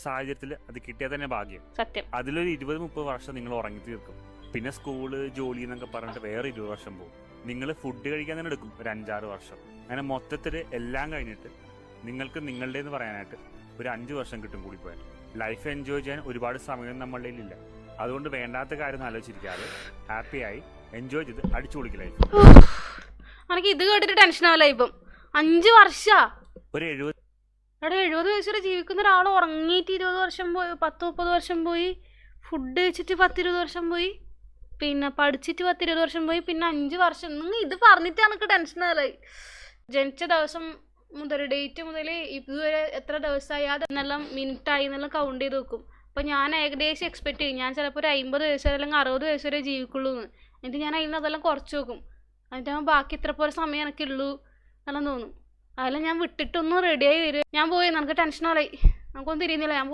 സാഹചര്യത്തിൽ അത് കിട്ടിയാൽ തന്നെ ഭാഗ്യം. സത്യം. അതിലൊരു 20-30 വർഷം നിങ്ങൾ ഉറങ്ങി തീർക്കും. പിന്നെ സ്കൂള് ജോലി എന്നൊക്കെ പറഞ്ഞിട്ട് വേറെ 20 വർഷം പോകും. നിങ്ങൾ ഫുഡ് കഴിക്കാൻ തന്നെ എടുക്കും ഒരു 5-6 വർഷം. അങ്ങനെ മൊത്തത്തിൽ എല്ലാം കഴിഞ്ഞിട്ട് നിങ്ങൾക്ക് നിങ്ങളുടെ എന്ന് പറയാനായിട്ട് ഒരു 5 വർഷം കിട്ടും കൂടി പോയാൽ. ലൈഫ് എൻജോയ് ചെയ്യാൻ ഒരുപാട് സമയം നമ്മളുടെ ഇല്ല. അതുകൊണ്ട് വേണ്ടാത്ത കാര്യം ആലോചിച്ചിരിക്കാതെ ഹാപ്പിയായി എൻജോയ് ചെയ്ത് അടിച്ചു പൊളിക്കുക ലൈഫ്. എനിക്ക് ഇത് കേട്ടിട്ട് ടെൻഷൻ ആവില്ല. ഇപ്പം 5 വർഷാ ഒരു 70 വയസ്സ് വരെ ജീവിക്കുന്ന ഒരാൾ ഉറങ്ങിയിട്ട് 20 വർഷം പോയി, 10-30 വർഷം പോയി, ഫുഡ് കഴിച്ചിട്ട് 10-20 വർഷം പോയി, പിന്നെ പഠിച്ചിട്ട് 10-20 വർഷം പോയി, പിന്നെ 5 വർഷം. നിങ്ങൾ ഇത് പറഞ്ഞിട്ട് എനിക്ക് ടെൻഷനായി. ജനിച്ച ദിവസം മുതൽ ഡേറ്റ് മുതൽ ഇതുവരെ എത്ര ദിവസമായി അതെന്നെല്ലാം മിനിറ്റായി എന്നെല്ലാം കൗണ്ട് ചെയ്ത് വെക്കും. അപ്പോൾ ഞാൻ ഏകദേശം എക്സ്പെക്ട് ചെയ്യും ഞാൻ ചിലപ്പോൾ ഒരു 50 വയസ്സ് അല്ലെങ്കിൽ 60 വയസ്സ് വരെ ജീവിക്കുള്ളൂ എന്ന്. എന്നിട്ട് ഞാൻ അതിൽ നിന്ന് അതെല്ലാം കുറച്ച് വെക്കും. എന്നിട്ട് ബാക്കി ഇത്ര പോലെ സമയം എനിക്കുള്ളൂ എന്നെല്ലാം തോന്നും. അതെല്ലാം ഞാൻ വിട്ടിട്ടൊന്നും റെഡിയായി വരും. ഞാൻ പോയി, നമുക്ക് ടെൻഷനായി, നമുക്കൊന്നും തിരിയുന്നില്ല. ഞാൻ